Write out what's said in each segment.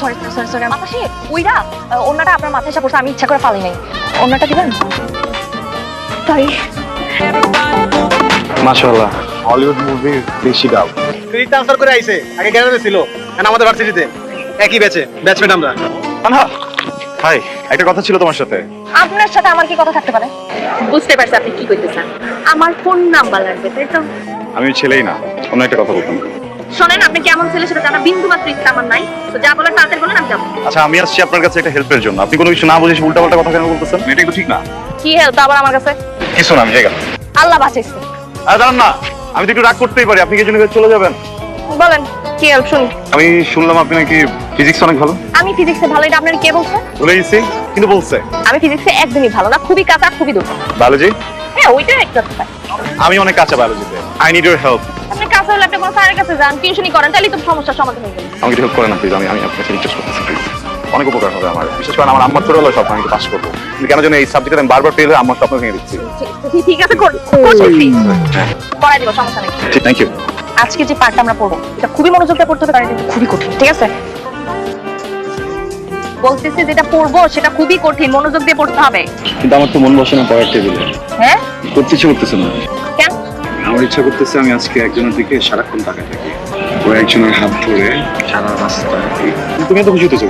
Sorry sorry sorry মাতাশি ওইরা ওন্নাটা আপনার মাথায় এসে পড়ছে, আমি ইচ্ছা করে ফালি নাই। ওন্নাটা দিবেন? তাই মাশাআল্লাহ, হলিউড মুভির বেশি ডাল। ক্রেডিট ট্রান্সফার করে আইছে, আগে গ্যালারিতে ছিল, এখন আমাদের ভার্সিটিতে একই ব্যাচমেট আমরা। তানহা, হাই, একটা কথা ছিল তোমার সাথে। আপনার সাথে আমার কি কথা থাকতে পারে? বুঝতে পারছি আপনি কি কইতেছেন। আমার ফোন নাম্বার লাগবে, তাই তো? আমি ছেলেই না, অন্য একটা কথা বলতাম। শোনেন, আপনি কেমন ছেলে সেটা জানা বিন্দু মাত্র ইচ্ছা আমার নাই, তো যা বলার তাড়াতাড়ি বলেন, আমি যাবো। আচ্ছা, আমি আসছি আপনার কাছে একটা হেল্পের জন্য। আপনি কোনো কিছু না বুঝে উল্টাপাল্টা কথা কেন বলতেছেন? এটা কিন্তু ঠিক না। কি হেল্প আবার আমার কাছে? কিছু না, আমি জায়গা। আল্লাহ বাঁচাইছে। আরে দাঁড়ান না, আমি তো একটু রাগ করতেই পারি। আপনি কি জন্য চলে যাবেন? বলেন কি হেল্প শুনি। আমি শুনলাম আপনি নাকি ফিজিক্স অনেক ভালো। আমি ফিজিক্সে ভালো, এটা আপনার কে বলছে? বলে গেছি, কিন্তু বলছে। আমি ফিজিক্সে একদমই ভালো না, খুবই কাঁচা, খুবই দুর্বল। বায়োলজি? হ্যাঁ, ওইটা একটা কথা। আমি অনেক কাঁচা বায়োলজিতে। I need your help. আপনি কাঁচা হলে আপনি কোনো স্যারের কাছে যান, টিউশনি করেন, তাহলেই তো সমস্যার সমাধান হয়ে যাবে। আমাকে একটু হেল্প করেন না প্লিজ। আমি আপনার সাথে রিকোয়েস্ট করতেছি প্লিজ। অনেক উপকার হবে আমার। বিশেষ করে আমার আম্মার ছোটবেলায় স্বপ্ন আমি পাস করবো। কিন্তু কেন যেন এই সাবজেক্টে আমি বারবার পেলে আমার স্বপ্ন ভেঙে দিচ্ছি। ঠিক আছে, করাই দিব, সমস্যা নেই। Thank you. আজকে যে পার্টটা আমরা পড়বো, এটা খুবই মনোযোগ দিয়ে পড়তে হবে, কারণ এটা খুবই কঠিন। ঠিক আছে, বলতেছি যেটা পড়বো সেটা খুবই কঠিন, মনোযোগ দিয়ে পড়তে হবে। কিন্তু আমার তো মন বসে না পড়ার টেবিলে। হ্যাঁ, করতে ইচ্ছে করতেছে না। কেন? আমার ইচ্ছা করতেছে আমি আজকে একজনের দিকে সারাক্ষণ তাকায় থাকি। ও একজনের হাত ধরে সারা রাস্তা হাঁটি। তুমি তো খুশি হতেছো?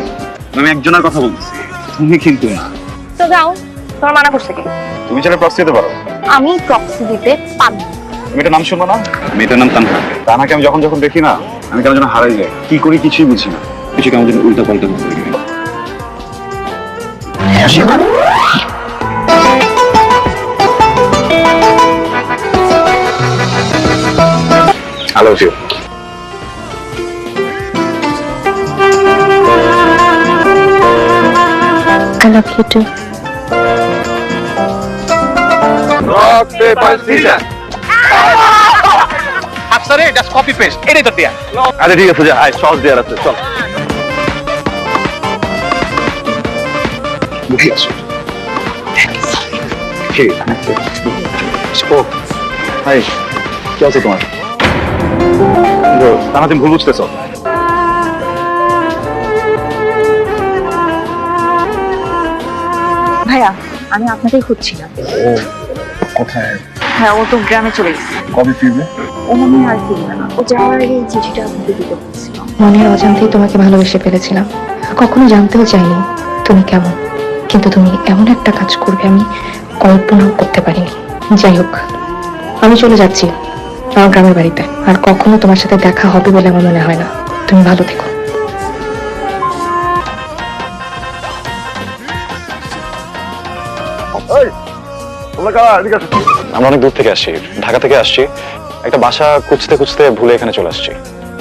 আমি একজনের কথা বলতেছি, তুমি কিন্তু না। তো যাও, তোমার মানা করছে কি? তুমি চাইলে প্রক্সি দিতে পারো। আমি প্রক্সি দিতে পারবো। তুমি এটা নাম শুনবো না? মেয়েটার নাম তানহা। তানহাকে আমি যখন দেখি না, আমি কেমন যেন হারাই যাই। কি করি কিছুই বুঝি না। কিছু কেমন যেন উল্টা পাল্টা করতে লাগি। I love you. I love you too. Rock, paper, scissors. আফসারে জাস্ট কপি পেস্ট, এটাই তো দেয়া। আচ্ছা ঠিক আছে, যা আয়, সস দেওয়ার আছে, চল। বুঝি আসো। হাই, কি আছে তোমার? তানা তুমি ভুল বুঝতেছ। ভাইয়া, আমি আপনাকেই খুঁজছিলাম। ও কোথায়? হ্যাঁ, ও তো গ্রামে চলে গেছে। কবে ফিরবে? ও মনে হয় আর ফিরবে না। ও যাওয়ার আগে এই চিঠিটা আপনাকে দিতে বলছিল। মনের অজান্তেই তোমাকে ভালোবেসে ফেলেছিলাম। কখনো জানতেও চাইনি তুমি কেমন, কিন্তু তুমি এমন একটা কাজ করবে আমি কল্পনাও করতে পারিনি। যাই হোক, আমি চলে যাচ্ছি আমার গ্রামের বাড়িতে। আর কখনো তোমার সাথে দেখা হবে বলে আমার মনে হয় না। তুমি ভালো থেকো। আমরা অনেক দূর থেকে আসছি, ঢাকা থেকে আসছি। একটা বাসা খুঁজতে খুঁজতে ভুলে এখানে চলে আসছি।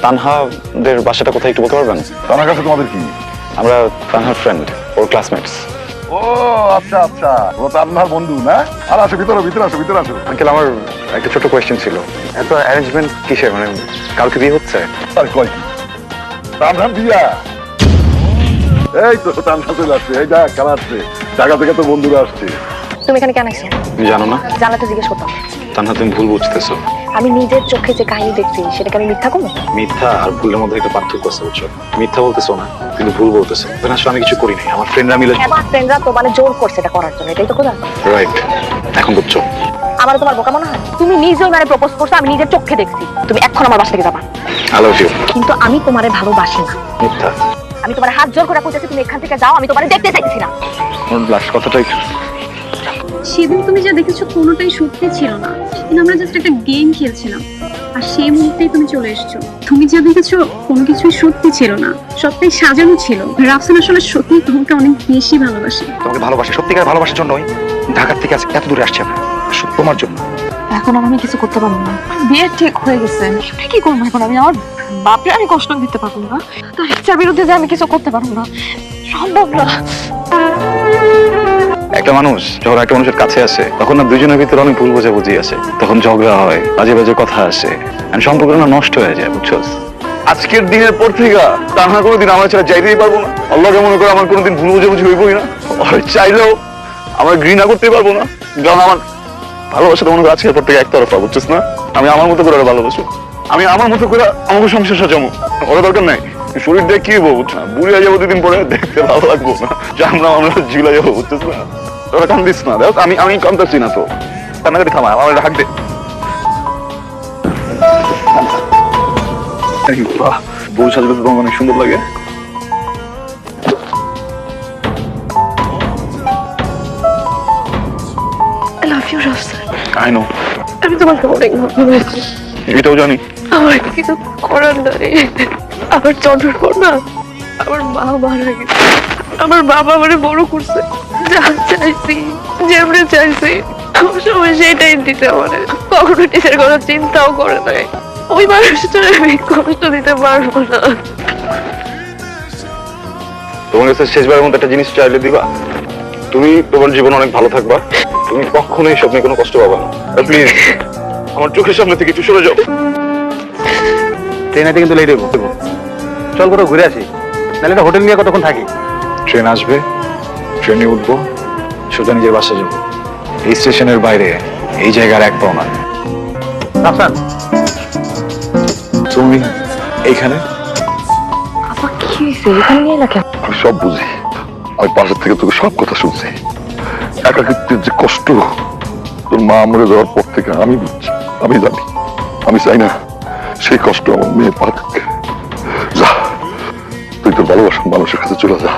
তানহাদের বাসাটা কোথায় একটু বলতে পারবেন? তার কাছে তোমাদের কি? আমরা তানহার ফ্রেন্ড, ওর ক্লাসমেটস। ও আচ্ছা আচ্ছা, ও তান্নার বন্ধু না? আর আসো ভিতরে, ভিতরে আসো, ভিতরে আসো। আঙ্কেল, আমার একটা ছোট কোয়েশ্চেন ছিল। এত অ্যারেঞ্জমেন্ট কিসের? মানে কালকে বিয়ে হচ্ছে? আর কয় কি? তান্নার বিয়া? এই তো তান্না চলে আসছে। এই দেখ খেলা আসছে, ঢাকা থেকে তো বন্ধুরা আসছে। তুমি এখানে কেন আসছো? তুমি জানো না? জানলে তো জিজ্ঞেস করতাম। তানহা, তুমি ভুল বুঝতেছো। আমি নিজের চোখে যে কাহিনী দেখছি সেটাকে আমি মিথ্যা করবো? মিথ্যা আর ভুলের মধ্যে একটা পার্থক্য আছে, বুঝছো? মিথ্যা বলতেছো না, কিন্তু ভুল বলতেছো। এখানে আসলে আমি কিছু করি নাই, আমার ফ্রেন্ডরা মিলে। আমার ফ্রেন্ডরা তো মানে জোর করছে এটা করার জন্য, এটাই তো কথা। রাইট, এখন বুঝছো? আমার তোমার বোকা মনে হয়? তুমি নিজেও মানে প্রপোজ করছো, আমি নিজের চোখে দেখছি। তুমি এখন আমার বাসা থেকে যাবা। I love you. কিন্তু আমি তোমারে ভালোবাসি না। মিথ্যা। আমি তোমার হাত জোর করে কইতেছি তুমি এখান থেকে যাও, আমি তোমারে দেখতে চাইছি না। আমার লাস্ট কথাটাই। সেদিন তুমি যা দেখেছো কোনোটাই সত্যি ছিল না, কিন্তু আমরা জাস্ট একটা গেম খেলছিলাম, আর সেই মুহূর্তেই তুমি চলে এসেছো। তুমি যা দেখেছো কোনো কিছুই সত্যি ছিল না, সবটাই সাজানো ছিল। রাফসান আসলে সত্যি তোমাকে অনেক বেশি ভালোবাসে। তোমাকে ভালোবাসি, সত্যিকার ভালোবাসার জন্যই ঢাকার থেকে আজকে এত দূরে আসছি আমরা, শুধু তোমার জন্য। এখন আমি কিছু করতে পারবো না। বিয়ে ঠিক হয়ে গেছে, আমি কি করবো এখন? আমি আমার বাপরে আমি কষ্ট দিতে পারবো না, তার ইচ্ছার বিরুদ্ধে যে আমি কিছু করতে পারবো না, সম্ভব না। একটা মানুষ যখন একটা মানুষের কাছে আসে, তখন না দুজনের ভিতরে অনেক ভুল বোঝাবুঝি আছে, তখন ঝগড়া হয়, বাজে বাজে কথা আসে, আর সম্পর্ক না নষ্ট হয়ে যায়, বুঝছো? আজকের দিনের পর থেকে তানহা কোনোদিন আমার ছেড়ে যাইতেই পারবো না। আল্লাহকে মনে করে আমার কোনোদিন ভুল বোঝাবুঝি হইবই না। চাইলেও আমার ঘৃণা করতে পারবো না, কারণ আমার ভালোবাসাটা মনে করো আজকের পর থেকে একতরফা, বুঝছিস না? আমি আমার মতো করে ভালোবাসি, আমি আমার মতো করে আমাকে সংসার সাজাবো, ওরা দরকার নাই। শরীরটা কি হবো বুঝছো না, বুড়ি হয়ে যাবো দুদিন পরে, দেখতে ভালো লাগবো না, জানলাম আমরা ঝুলে যাবো, বুঝতেছ না? তোরা কান্দিস না, দেখ আমি কান্দাচ্ছি না তো, কান্নাকাটি থামা, আমার হাক দে। বউ সাজবে তো তোমার অনেক সুন্দর লাগে। I love you, Rafsan. I know, আমি তোমাকে অনেক ভালোবাসি। এটাও জানি। আমার কিছু করার নাই। আমার জন্মের পর না আমার মা মারা গেছে। আমার বাবা আমারে বড় করছে, যা চাইছি যেমনি চাইছি আমার সময় সেটাই দিতে আমারে, কখনো নিজের কোনো চিন্তাও করে নাই। ওই মানুষটার আমি কষ্ট দিতে পারবো না। তোমার কাছে শেষবারের মতো একটা জিনিস চাইলে দিবা? তুমি তোমার জীবন অনেক ভালো থাকবা, তুমি কখনোই স্বপ্নে কোনো কষ্ট পাবা না। প্লিজ আমার চোখের সামনে থেকে একটু সরে যাও। ট্রেনেতে কিন্তু লেট হইব। চল কোথাও ঘুরে আসি, নাহলে একটা হোটেল নিয়ে কতক্ষণ থাকি। ট্রেন আসবে, ট্রেনে উঠবো, সোজা নিজের বাসা যাবো। এই স্টেশনের বাইরে এই জায়গার এক পাও না। রাফসান, তুমি এইখানে? আমার কি হয়েছে? এখানে নিয়ে এলা কেন? আমি সব বুঝি, আমি পাশের থেকে তোকে সব কথা শুনছি। একাকিত্বের যে কষ্ট তোর মা মরে যাওয়ার পর থেকে আমি বুঝছি, আমি জানি। আমি চাই না সেই কষ্ট আমার মেয়ে পাক। যা, তুই তোর ভালোবাসার মানুষের কাছে চলে যা।